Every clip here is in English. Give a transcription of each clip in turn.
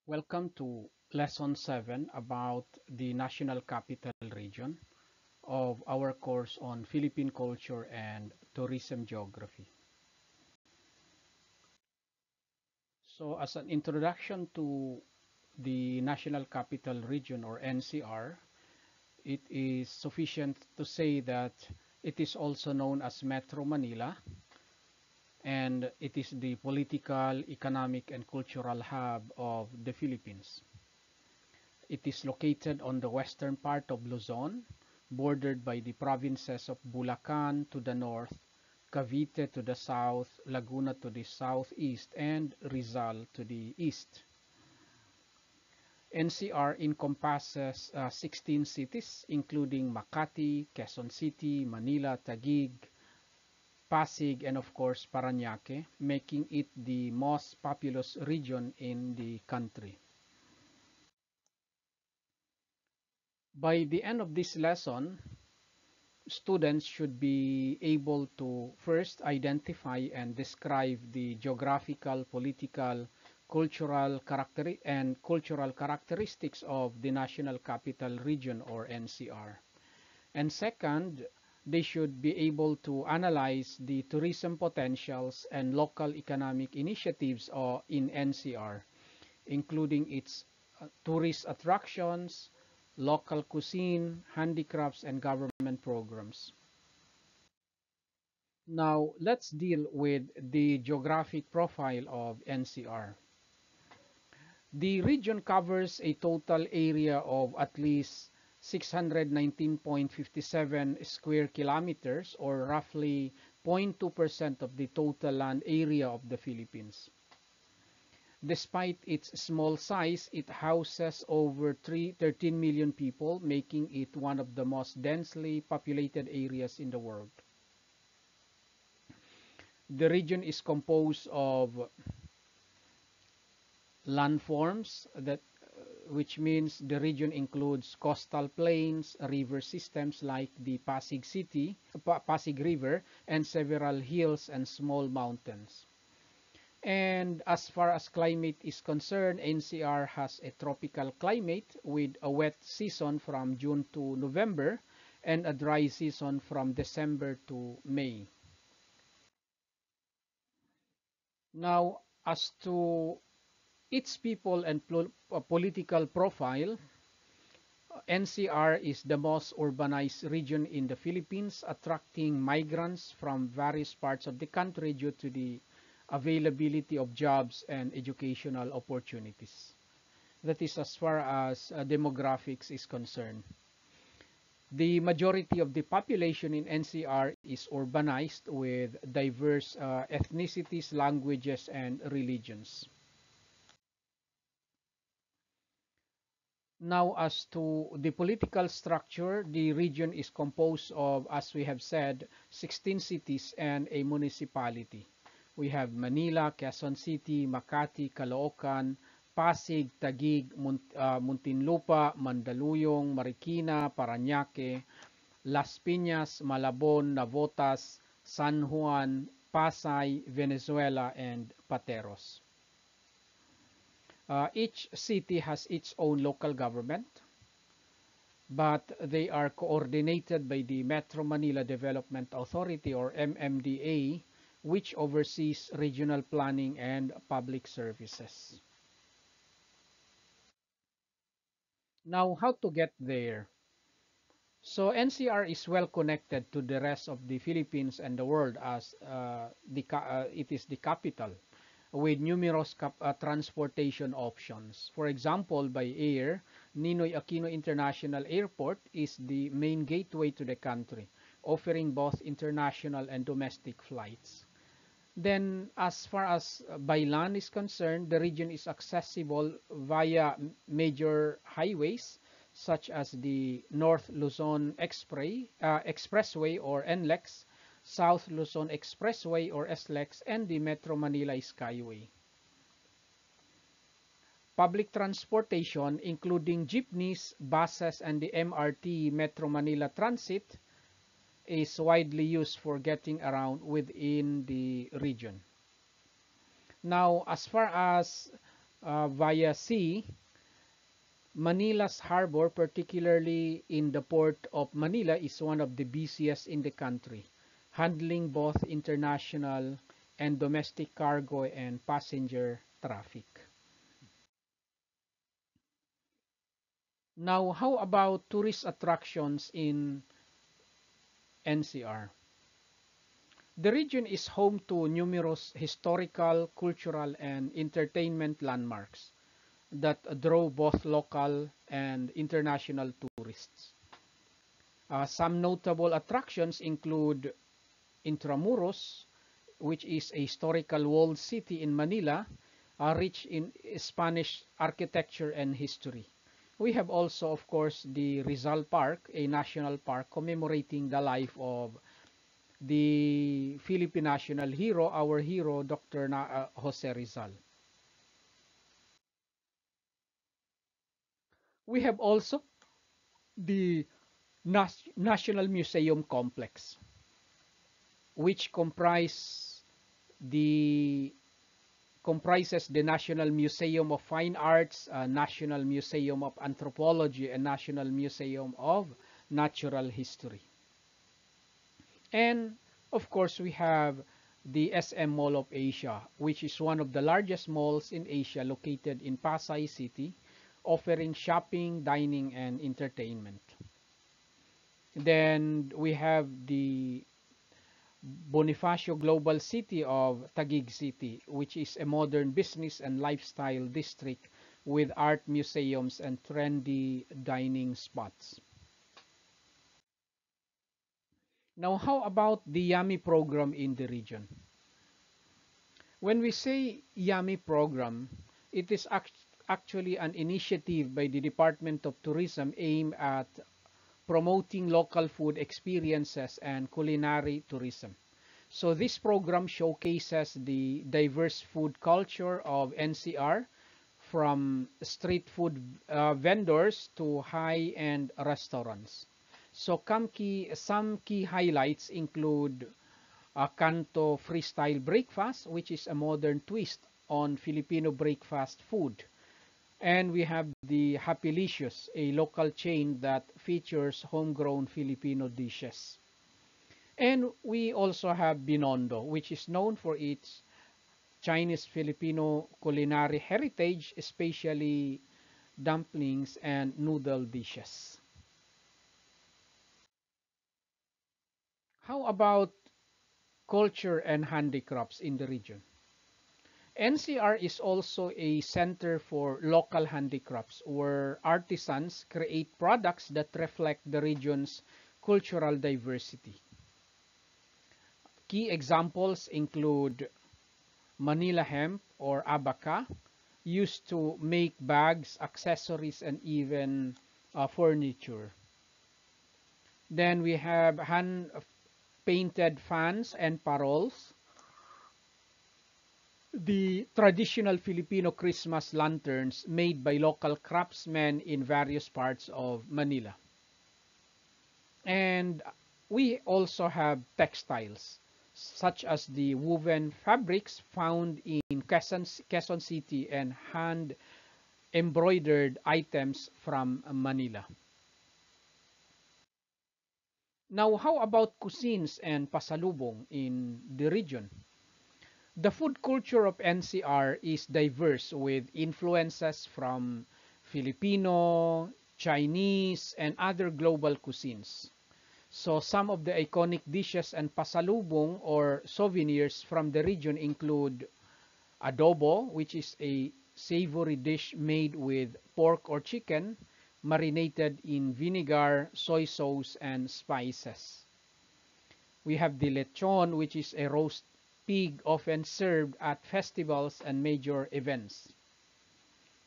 Welcome to Lesson 7 about the National Capital Region of our course on Philippine Culture and Tourism Geography. So as an introduction to the National Capital Region or NCR, it is sufficient to say that it is also known as Metro Manila, and it is the political, economic, and cultural hub of the Philippines. It is located on the western part of Luzon, bordered by the provinces of Bulacan to the north, Cavite to the south, Laguna to the southeast, and Rizal to the east. NCR encompasses 16 cities, including Makati, Quezon City, Manila, Taguig, Pasig, and of course Parañaque, making it the most populous region in the country. By the end of this lesson, students should be able to first identify and describe the geographical, political, cultural characteristics of the National Capital Region or NCR. And second, they should be able to analyze the tourism potentials and local economic initiatives in NCR, including its tourist attractions, local cuisine, handicrafts, and government programs. Now, let's deal with the geographic profile of NCR. The region covers a total area of at least 619.57 square kilometers, or roughly 0.2% of the total land area of the Philippines. Despite its small size, it houses over 13 million people, making it one of the most densely populated areas in the world. The region is composed of landforms, which means the region includes coastal plains, river systems like the Pasig River, and several hills and small mountains. And as far as climate is concerned, NCR has a tropical climate with a wet season from June to November and a dry season from December to May. Now, as to its people and political profile, NCR is the most urbanized region in the Philippines, attracting migrants from various parts of the country due to the availability of jobs and educational opportunities. That is as far as demographics is concerned. The majority of the population in NCR is urbanized with diverse ethnicities, languages, and religions. Now, as to the political structure, the region is composed of, as we have said, 16 cities and a municipality. We have Manila, Quezon City, Makati, Caloocan, Pasig, Taguig, Muntinlupa, Mandaluyong, Marikina, Parañaque, Las Piñas, Malabon, Navotas, San Juan, Pasay, Venezuela, and Pateros. Each city has its own local government, but they are coordinated by the Metro Manila Development Authority or MMDA, which oversees regional planning and public services. Now, how to get there? So NCR is well connected to the rest of the Philippines and the world as it is the capital, with numerous transportation options. For example, by air, Ninoy Aquino International Airport is the main gateway to the country, offering both international and domestic flights. Then, as far as by land is concerned, the region is accessible via major highways such as the North Luzon Expressway or NLEX, South Luzon Expressway or SLEX, and the Metro Manila Skyway. Public transportation, including jeepneys, buses, and the MRT Metro Manila Transit, is widely used for getting around within the region. Now, as far as via sea. Manila's harbor, particularly in the port of Manila, is one of the busiest in the country, handling both international and domestic cargo and passenger traffic. Now, how about tourist attractions in NCR? The region is home to numerous historical, cultural, and entertainment landmarks that draw both local and international tourists. Some notable attractions include Intramuros, which is a historical walled city in Manila, rich in Spanish architecture and history. We have also, of course, the Rizal Park, a national park commemorating the life of the Philippine national hero, our hero, Dr. Jose Rizal. We have also the National Museum Complex, which the comprises the National Museum of Fine Arts, National Museum of Anthropology, and National Museum of Natural History. And of course, we have the SM Mall of Asia, which is one of the largest malls in Asia located in Pasay City, offering shopping, dining, and entertainment. Then we have the Bonifacio Global City of Taguig City, which is a modern business and lifestyle district with art museums and trendy dining spots. Now, how about the YAMI program in the region? When we say YAMI program, it is actually an initiative by the Department of Tourism aimed at promoting local food experiences and culinary tourism. So this program showcases the diverse food culture of NCR, from street food vendors to high-end restaurants. So some key highlights include Kanto Freestyle Breakfast, which is a modern twist on Filipino breakfast food. And we have the Happylicious, a local chain that features homegrown Filipino dishes. And we also have Binondo, which is known for its Chinese-Filipino culinary heritage, especially dumplings and noodle dishes. How about culture and handicrafts in the region? NCR is also a center for local handicrafts where artisans create products that reflect the region's cultural diversity. Key examples include Manila hemp or abaca, used to make bags, accessories, and even furniture. Then we have hand painted fans and paroles, the traditional Filipino Christmas lanterns made by local craftsmen in various parts of Manila. And we also have textiles, such as the woven fabrics found in Quezon City and hand embroidered items from Manila. Now, how about cuisines and pasalubong in the region? The food culture of NCR is diverse with influences from Filipino, Chinese, and other global cuisines. So some of the iconic dishes and pasalubong or souvenirs from the region include adobo, which is a savory dish made with pork or chicken, marinated in vinegar, soy sauce, and spices. We have the lechon, which is a roast pig often served at festivals and major events.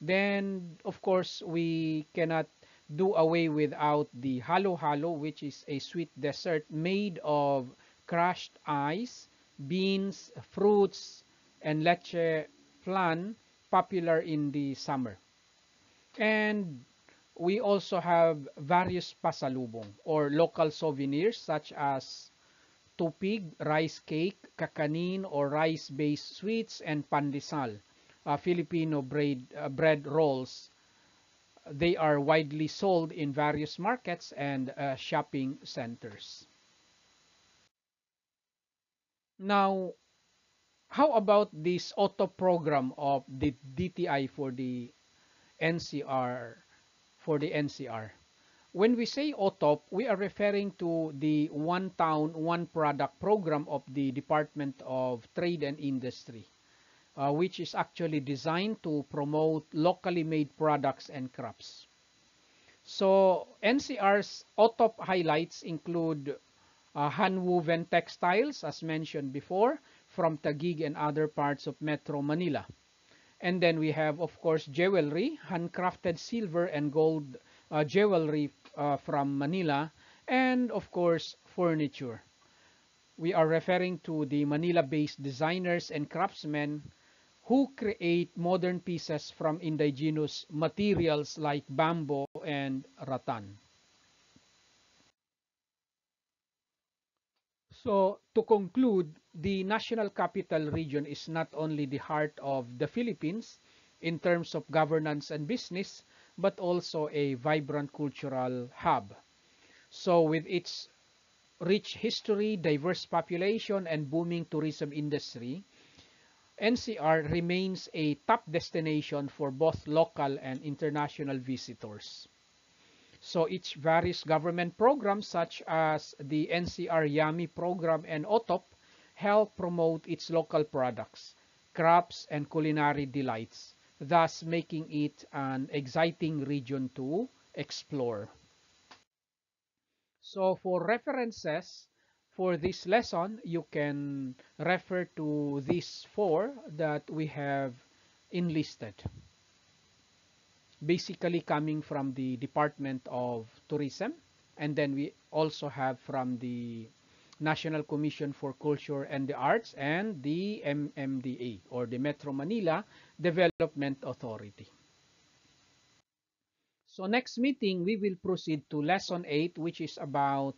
Then, of course, we cannot do away without the halo-halo, which is a sweet dessert made of crushed ice, beans, fruits, and leche flan, popular in the summer. And we also have various pasalubong or local souvenirs such as tupig, rice cake, kakanin or rice-based sweets, and pandesal, Filipino bread rolls. They are widely sold in various markets and shopping centers. Now, how about this auto program of the DTI for the NCR When we say OTOP, we are referring to the One Town, One Product program of the Department of Trade and Industry, which is actually designed to promote locally made products and crops. So NCR's OTOP highlights include hand-woven textiles, as mentioned before, from Taguig and other parts of Metro Manila. And then we have, of course, jewelry, handcrafted silver and gold jewelry from Manila, and of course, furniture. We are referring to the Manila-based designers and craftsmen who create modern pieces from indigenous materials like bamboo and rattan. So, to conclude, the National Capital Region is not only the heart of the Philippines in terms of governance and business, but also a vibrant cultural hub. So, with its rich history, diverse population, and booming tourism industry, NCR remains a top destination for both local and international visitors. So each various government programs such as the NCR Yami program and OTOP help promote its local products, crafts, and culinary delights, thus making it an exciting region to explore. So for references for this lesson, you can refer to these four that we have enlisted. Basically coming from the Department of Tourism, and then we also have from the National Commission for Culture and the Arts and the MMDA, or the Metro Manila Development Authority. So next meeting, we will proceed to Lesson 8, which is about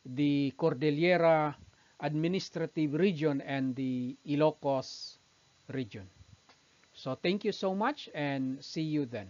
the Cordillera Administrative Region and the Ilocos region. So thank you so much and see you then.